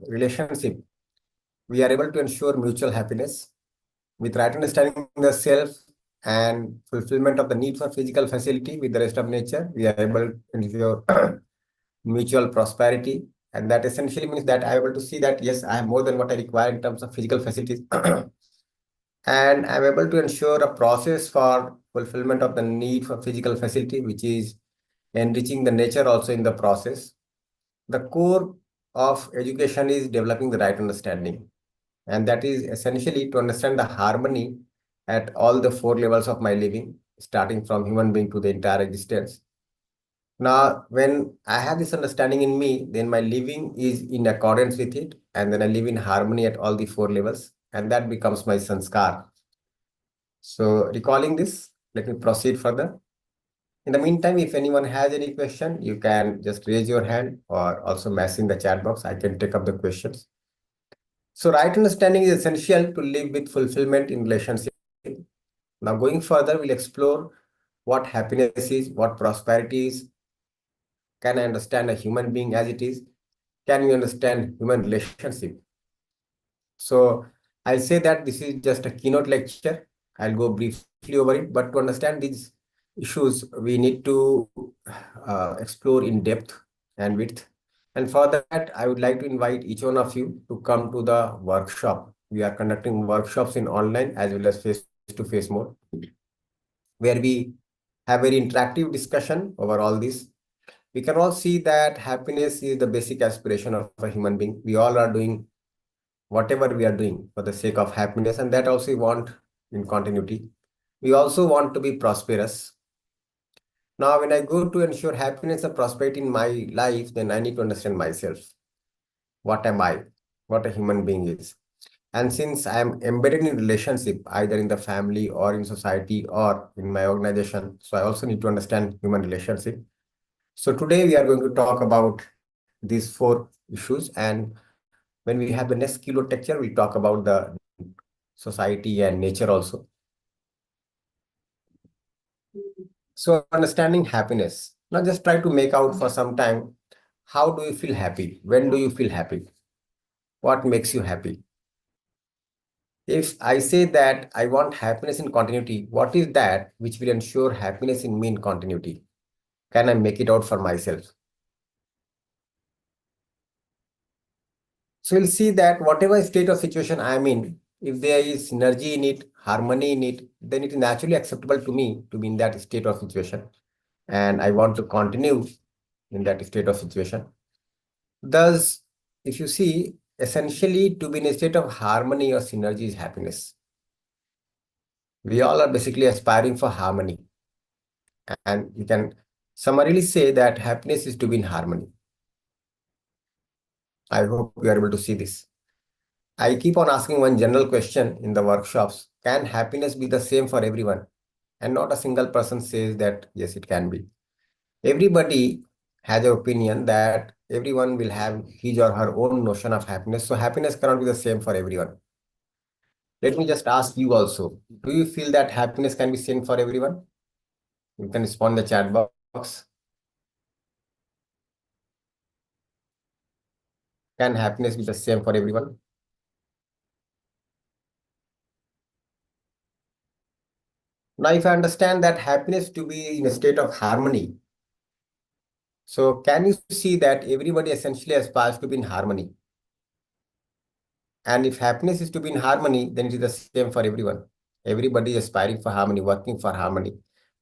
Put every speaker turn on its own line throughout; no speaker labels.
relationship, we are able to ensure mutual happiness. With right understanding the self and fulfillment of the need for physical facility with the rest of nature, we are able to ensure mutual prosperity. And that essentially means that I'm able to see that, yes, I have more than what I require in terms of physical facilities. And I'm able to ensure a process for fulfillment of the need for physical facility, which is enriching the nature also in the process. The core of education is developing the right understanding. And that is essentially to understand the harmony at all the four levels of my living, starting from human being to the entire existence. Now, when I have this understanding in me, then my living is in accordance with it, and then I live in harmony at all the four levels, and that becomes my sanskar. So, recalling this, let me proceed further. In the meantime, if anyone has any question, you can just raise your hand or also mess in the chat box. I can take up the questions. So, right understanding is essential to live with fulfillment in relationship. Now, going further, we'll explore what happiness is, what prosperity is. Can I understand a human being as it is? Can we understand human relationship? So I'll say that this is just a keynote lecture. I'll go briefly over it, but to understand these issues, we need to explore in depth and width. And for that, I would like to invite each one of you to come to the workshop. We are conducting workshops in online as well as face-to-face mode, where we have very interactive discussion over all this. We can all see that happiness is the basic aspiration of a human being. We all are doing whatever we are doing for the sake of happiness, and that also we want in continuity. We also want to be prosperous. Now, when I go to ensure happiness and prosperity in my life, then I need to understand myself. What am I? What a human being is. And since I am embedded in relationship, either in the family or in society or in my organization, so I also need to understand human relationship. So today we are going to talk about these four issues, and when we have the next keynote lecture, we'll talk about the society and nature also. So understanding happiness. Now just try to make out for some time, how do you feel happy? When do you feel happy? What makes you happy? If I say that I want happiness in continuity, what is that which will ensure happiness in me in continuity? Can I make it out for myself? So we'll see that whatever state or situation I'm in, if there is synergy in it, harmony in it, then it is naturally acceptable to me to be in that state of situation. And I want to continue in that state of situation. Thus, if you see, essentially to be in a state of harmony or synergy is happiness. We all are basically aspiring for harmony. And you can summarily say that happiness is to be in harmony. I hope you are able to see this. I keep on asking one general question in the workshops. Can happiness be the same for everyone? And not a single person says that, yes, it can be. Everybody has an opinion that everyone will have his or her own notion of happiness. So happiness cannot be the same for everyone. Let me just ask you also, do you feel that happiness can be same for everyone? You can respond in the chat box. Can happiness be the same for everyone? Now, if I understand that happiness to be in a state of harmony, so can you see that everybody essentially aspires to be in harmony? And if happiness is to be in harmony, then it is the same for everyone. Everybody is aspiring for harmony, working for harmony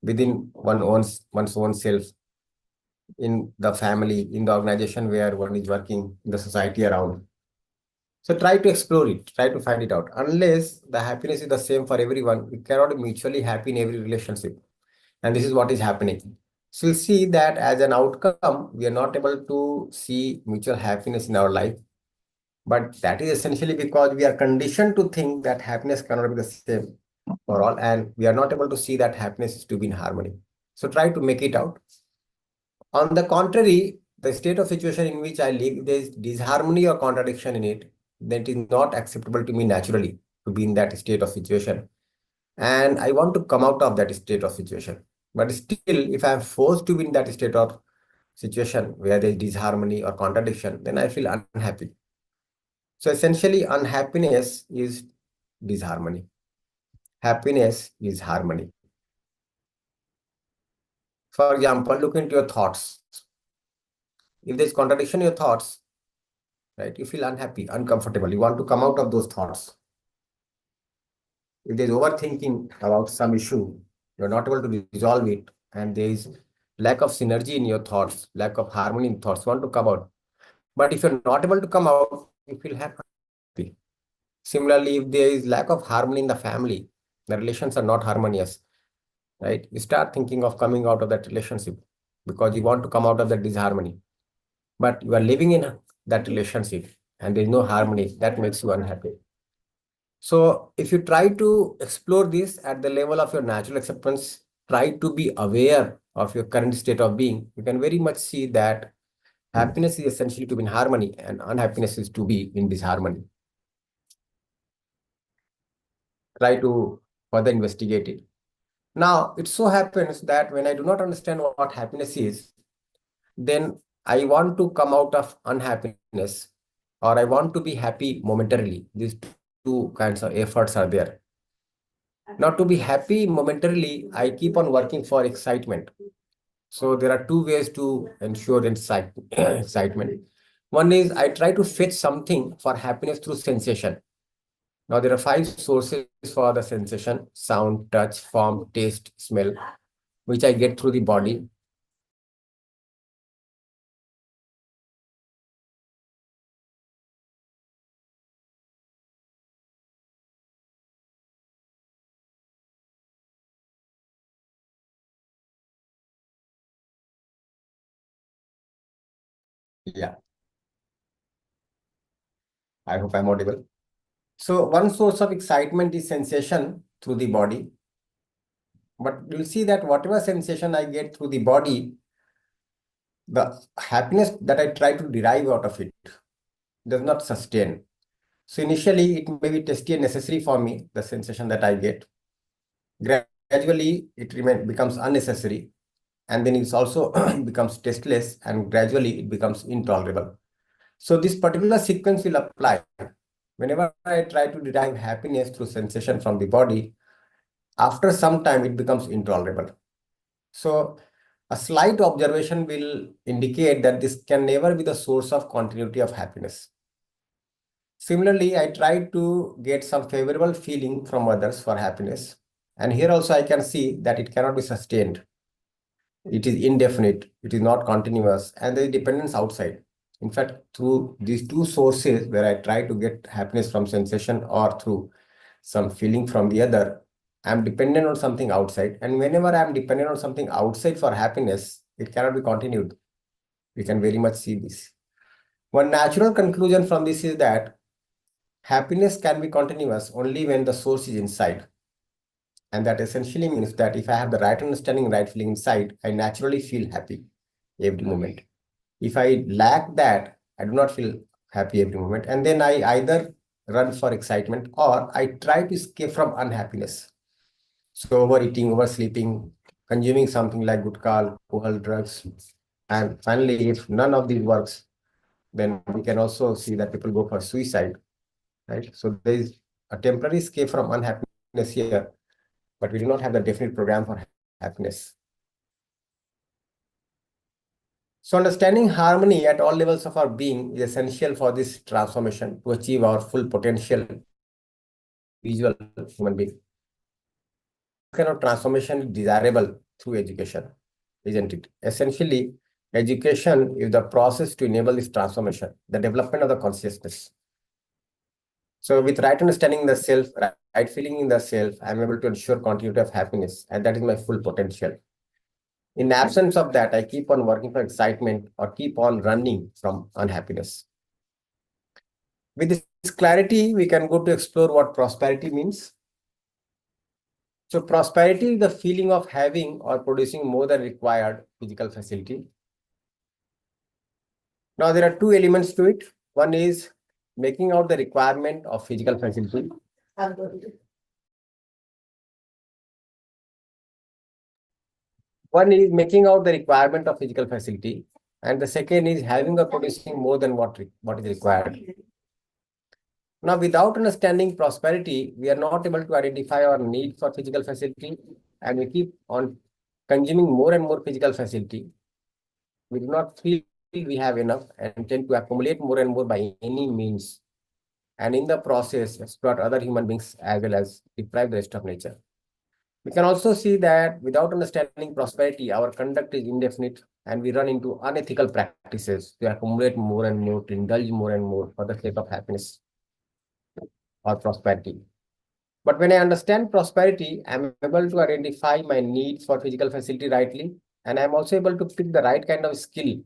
within one's own self, in the family, in the organization where one is working, in the society around. So try to explore it, try to find it out. Unless the happiness is the same for everyone, we cannot be mutually happy in every relationship. And this is what is happening. So you'll see that as an outcome, we are not able to see mutual happiness in our life. But that is essentially because we are conditioned to think that happiness cannot be the same for all, and we are not able to see that happiness is to be in harmony. So try to make it out. On the contrary, the state of situation in which I live, there is disharmony or contradiction in it, that is not acceptable to me naturally to be in that state of situation. And I want to come out of that state of situation. But still, if I am forced to be in that state of situation where there is disharmony or contradiction, then I feel unhappy. So essentially, unhappiness is disharmony. Happiness is harmony. For example, look into your thoughts. If there's contradiction in your thoughts, right, you feel unhappy, uncomfortable. You want to come out of those thoughts. If there's overthinking about some issue, you're not able to resolve it, and there is lack of synergy in your thoughts, lack of harmony in thoughts, you want to come out. But if you're not able to come out, you feel happy. Similarly, if there is lack of harmony in the family, the relations are not harmonious, right? You start thinking of coming out of that relationship because you want to come out of that disharmony. But you are living in that relationship and there is no harmony, that makes you unhappy. So if you try to explore this at the level of your natural acceptance, try to be aware of your current state of being, you can very much see that happiness is essentially to be in harmony and unhappiness is to be in disharmony. Try to further investigate it. Now, it so happens that when I do not understand what happiness is, then I want to come out of unhappiness or I want to be happy momentarily. These two kinds of efforts are there. Now, to be happy momentarily, I keep on working for excitement. So there are two ways to ensure excitement. One is I try to fetch something for happiness through sensation. Now, there are 5 sources for the sensation: sound, touch, form, taste, smell, which I get through the body. Yeah, I hope I'm audible. So one source of excitement is sensation through the body. But you'll see that whatever sensation I get through the body, the happiness that I try to derive out of it does not sustain. So initially, it may be tasty and necessary for me, the sensation that I get. Gradually, it becomes unnecessary. And then it also becomes tasteless, and gradually it becomes intolerable. So this particular sequence will apply. Whenever I try to derive happiness through sensation from the body, after some time it becomes intolerable. So a slight observation will indicate that this can never be the source of continuity of happiness. Similarly, I try to get some favorable feeling from others for happiness. And here also I can see that it cannot be sustained. It is indefinite, it is not continuous, and there is dependence outside. In fact, through these two sources where I try to get happiness from sensation or through some feeling from the other, I'm dependent on something outside. And whenever I'm dependent on something outside for happiness, it cannot be continued. We can very much see this. One natural conclusion from this is that happiness can be continuous only when the source is inside. And that essentially means that if I have the right understanding, right feeling inside, I naturally feel happy every moment. If I lack that, I do not feel happy every moment. And then I either run for excitement or I try to escape from unhappiness. So overeating, oversleeping, consuming something like gutkha, alcohol, drugs. And finally, if none of these works, then we can also see that people go for suicide, right? So there is a temporary escape from unhappiness here, but we do not have the definite program for happiness. So understanding harmony at all levels of our being is essential for this transformation to achieve our full potential visual human being. Kind of transformation is desirable through education, isn't it? Essentially, education is the process to enable this transformation, the development of the consciousness. So with right understanding the self, right feeling in the self, I'm able to ensure continuity of happiness, and that is my full potential. In absence of that, I keep on working for excitement or keep on running from unhappiness. With this clarity, we can go to explore what prosperity means. So prosperity is the feeling of having or producing more than required physical facility. Now, there are two elements to it. One is making out the requirement of physical facility. One is making out the requirement of physical facility, and the second is having or producing more than what is required. Now, without understanding prosperity, we are not able to identify our need for physical facility, and we keep on consuming more and more physical facility. We do not feel we have enough and tend to accumulate more and more by any means, and in the process, exploit other human beings as well as deprive the rest of nature. We can also see that without understanding prosperity, our conduct is indefinite and we run into unethical practices to accumulate more and more, to indulge more and more for the sake of happiness or prosperity. But when I understand prosperity, I'm able to identify my needs for physical facility rightly, and I'm also able to pick the right kind of skill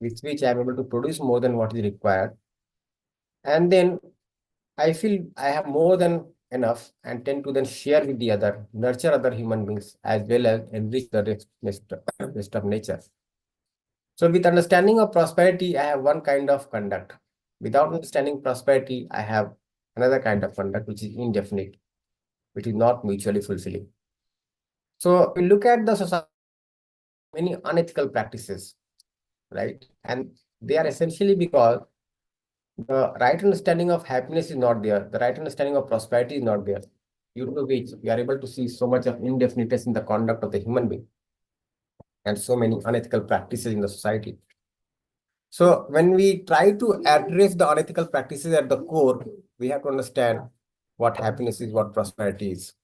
with which I'm able to produce more than what is required. And then I feel I have more than enough and tend to then share with the other, nurture other human beings as well as enrich the rest of nature. So with understanding of prosperity, I have one kind of conduct. Without understanding prosperity, I have another kind of conduct which is indefinite, which is not mutually fulfilling. So we look at the society, many unethical practices, right? And they are essentially because the right understanding of happiness is not there. The right understanding of prosperity is not there. Due to which we are able to see so much of indefiniteness in the conduct of the human being and so many unethical practices in the society. So when we try to address the unethical practices at the core, we have to understand what happiness is, what prosperity is.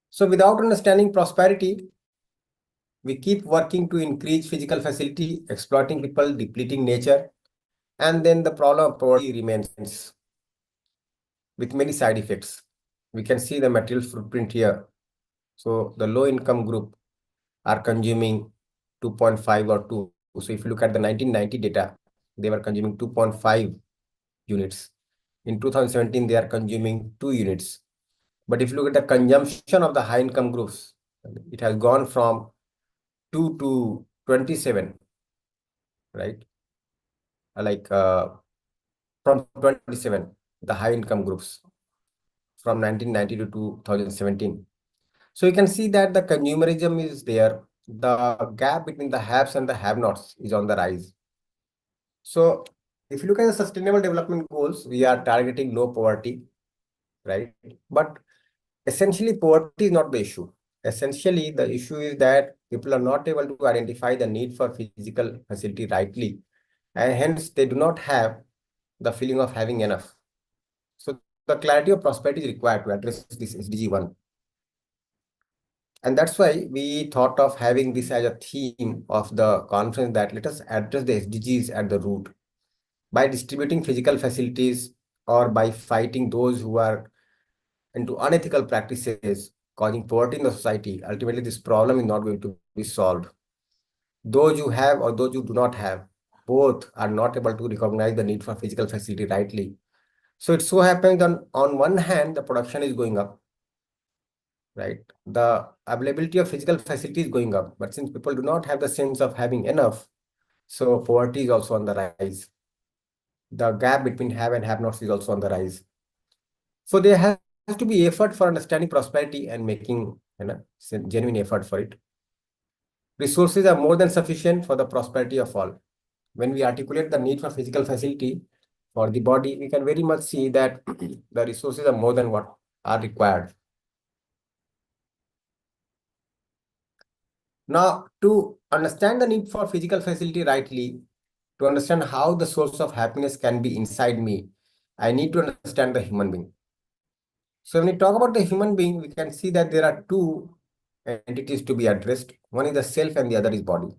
So without understanding prosperity, we keep working to increase physical facility, exploiting people, depleting nature, and then the problem of poverty remains with many side effects. We can see the material footprint here. So the low income group are consuming 2.5 or 2. So if you look at the 1990 data, they were consuming 2.5 units. In 2017, they are consuming 2 units. But if you look at the consumption of the high income groups, it has gone from 2 to 27, right? Like from 27, the high income groups from 1990 to 2017. So you can see that the consumerism is there. The gap between the haves and the have-nots is on the rise. So if you look at the sustainable development goals, we are targeting low poverty, right? But essentially, poverty is not the issue. Essentially, the issue is that people are not able to identify the need for physical facility rightly, and hence they do not have the feeling of having enough. So the clarity of prosperity is required to address this SDG 1. And that's why we thought of having this as a theme of the conference, that let us address the SDGs at the root by distributing physical facilities or by fighting those who are into unethical practices causing poverty in the society. Ultimately, this problem is not going to be solved. Those you have or those you do not have, both are not able to recognize the need for physical facility rightly. So it so happens that on one hand, the production is going up, right? The availability of physical facility is going up, but since people do not have the sense of having enough, so poverty is also on the rise. The gap between have and have nots is also on the rise. So there has to be effort for understanding prosperity and making genuine effort for it. Resources are more than sufficient for the prosperity of all. When we articulate the need for physical facility for the body, we can very much see that the resources are more than what are required. Now, to understand the need for physical facility rightly, to understand how the source of happiness can be inside me, I need to understand the human being. So when we talk about the human being, we can see that there are two entities to be addressed. One is the self and the other is body.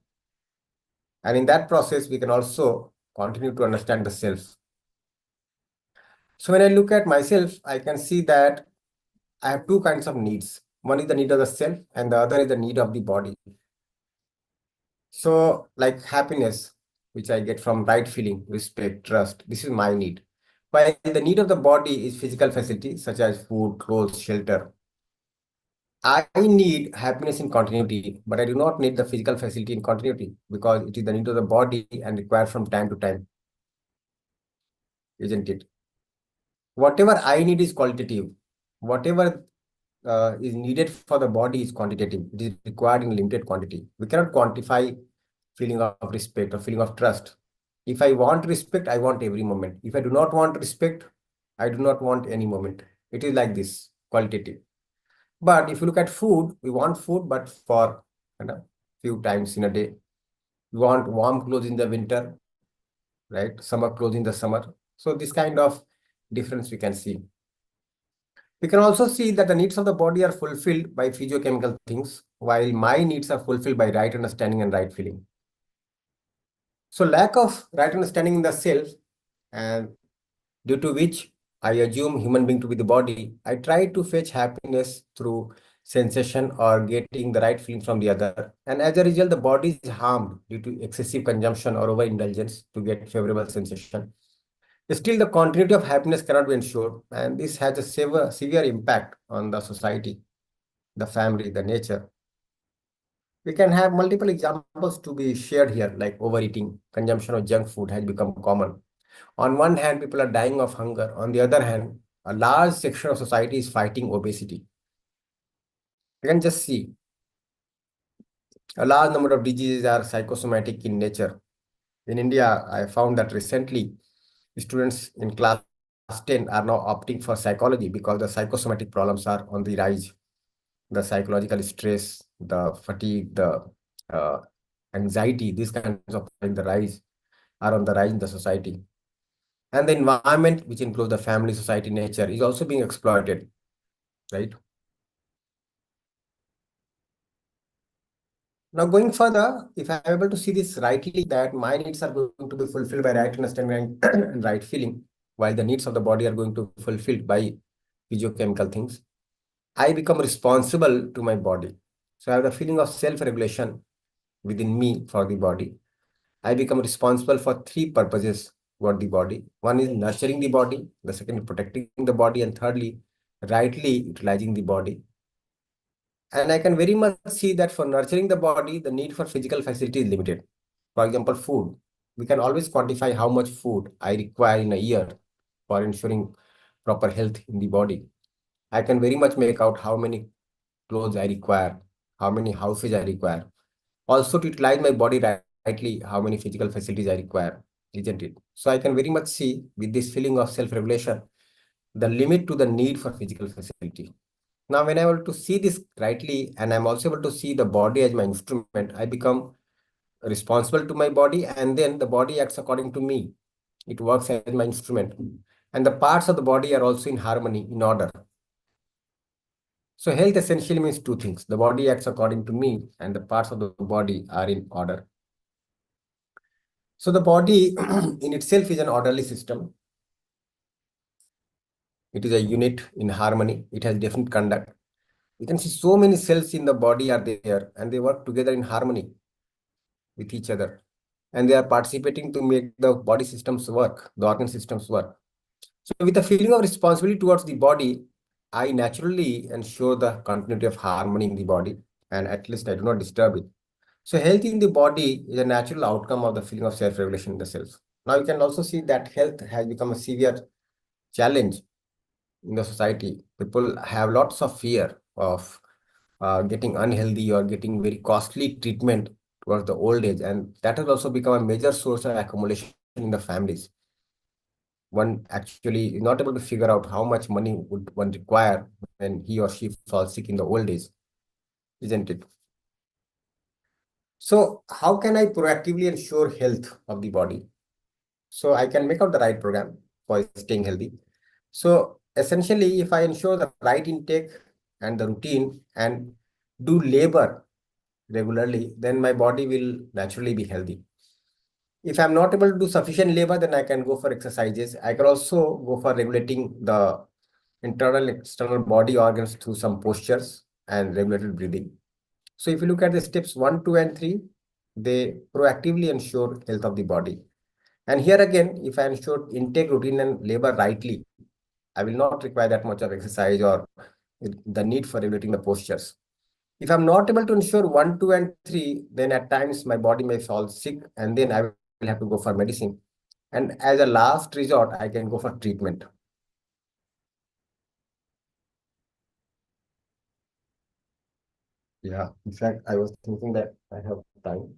And in that process, we can also continue to understand the self. So when I look at myself, I can see that I have two kinds of needs. One is the need of the self and the other is the need of the body. So like happiness, which I get from right feeling, respect, trust, this is my need. While the need of the body is physical facility such as food, clothes, shelter. I need happiness in continuity, but I do not need the physical facility in continuity because it is the need of the body and required from time to time, isn't it? Whatever I need is qualitative. Whatever is needed for the body is quantitative. It is required in limited quantity. We cannot quantify feeling of respect or feeling of trust. If I want respect, I want every moment. If I do not want respect, I do not want any moment. It is like this, qualitative. But if you look at food, we want food, but for few times in a day. We want warm clothes in the winter, right? Summer clothes in the summer. So this kind of difference we can see. We can also see that the needs of the body are fulfilled by physiochemical things, while my needs are fulfilled by right understanding and right feeling. So lack of right understanding in the self, and due to which I assume human being to be the body, I try to fetch happiness through sensation or getting the right feeling from the other. And as a result, the body is harmed due to excessive consumption or overindulgence to get favorable sensation. Still, the continuity of happiness cannot be ensured, and this has a severe impact on the society, the family, the nature. We can have multiple examples to be shared here, like overeating, consumption of junk food has become common. On one hand, people are dying of hunger. On the other hand, a large section of society is fighting obesity. You can just see a large number of diseases are psychosomatic in nature. In India, I found that recently students in class 10 are now opting for psychology because the psychosomatic problems are on the rise. The psychological stress, the fatigue, the uh, anxiety, these kinds of things, the rise are on the rise in the society. And the environment, which includes the family, society, nature, is also being exploited, right? Now, going further, if I'm able to see this rightly, that my needs are going to be fulfilled by right understanding and right feeling, while the needs of the body are going to be fulfilled by physiochemical things, I become responsible to my body. So I have the feeling of self-regulation within me for the body. I become responsible for three purposes for the body. One is nurturing the body, the second is protecting the body, and thirdly, rightly utilizing the body. And I can very much see that for nurturing the body, the need for physical facility is limited. For example, food. We can always quantify how much food I require in a year for ensuring proper health in the body. I can very much make out how many clothes I require, how many houses I require. Also, to utilize my body rightly, how many physical facilities I require, isn't it? So I can very much see with this feeling of self-regulation, the limit to the need for physical facility. Now, when I'm able to see this rightly, and I'm also able to see the body as my instrument, I become responsible to my body, and then the body acts according to me. It works as my instrument. And the parts of the body are also in harmony, in order. So health essentially means two things. The body acts according to me, and the parts of the body are in order. So the body in itself is an orderly system. It is a unit in harmony. It has definite conduct. You can see so many cells in the body are there, and they work together in harmony with each other. And they are participating to make the body systems work, the organ systems work. So with a feeling of responsibility towards the body, I naturally ensure the continuity of harmony in the body, and at least I do not disturb it. So health in the body is a natural outcome of the feeling of self-regulation in the cells. Now you can also see that health has become a severe challenge in the society. People have lots of fear of getting unhealthy or getting very costly treatment towards the old age, and that has also become a major source of accumulation in the families. One actually is not able to figure out how much money would one require when he or she falls sick in the old age, isn't it? So how can I proactively ensure health of the body? So I can make out the right program for staying healthy. So essentially, if I ensure the right intake and the routine and do labor regularly, then my body will naturally be healthy. If I'm not able to do sufficient labor, then I can go for exercises. I can also go for regulating the internal external body organs through some postures and regulated breathing. So if you look at the steps 1, 2, and 3, they proactively ensure health of the body. And here again, if I ensure intake, routine, and labor rightly, I will not require that much of exercise or the need for regulating the postures. If I'm not able to ensure 1, 2, and 3, then at times my body may fall sick, and then I will have to go for medicine. And as a last resort, I can go for treatment. Yeah, in fact, I was thinking that I have time.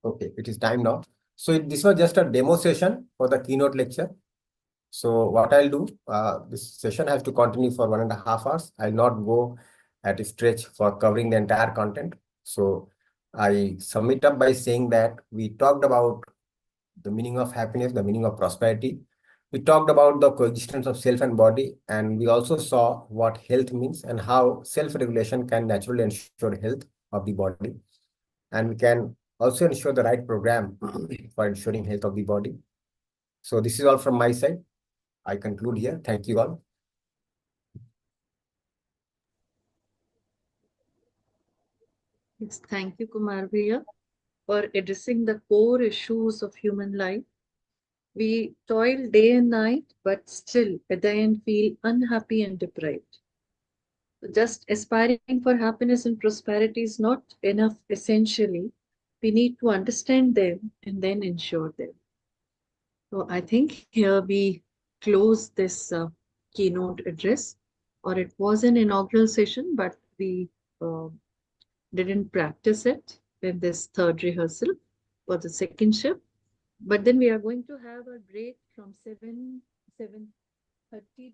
Okay, it is time now. So this was just a demo session for the keynote lecture. So what I'll do, this session has to continue for 1.5 hours. I'll not go at a stretch for covering the entire content. So I sum it up by saying that we talked about the meaning of happiness, the meaning of prosperity. We talked about the coexistence of self and body, and we also saw what health means and how self-regulation can naturally ensure health of the body. And we can also ensure the right program for ensuring health of the body. So this is all from my side. I conclude here. Thank you all.
Yes, thank you, Kumar Bhaiya, for addressing the core issues of human life. We toil day and night, but still at the end feel unhappy and deprived. Just aspiring for happiness and prosperity is not enough, essentially. We need to understand them and then ensure them. So I think here we close this keynote address, or it was an inaugural session, but we uh, didn't practice it in this third rehearsal for the second shift. But then we are going to have a break from 7:30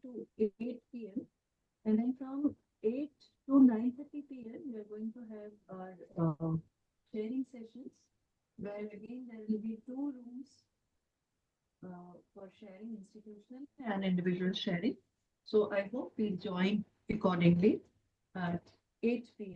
to 8 p.m. And then from 8 to 9:30 p.m., we are going to have our sharing sessions, where again there will be two rooms for sharing, institutional and individual sharing. So I hope we join accordingly at 8 p.m.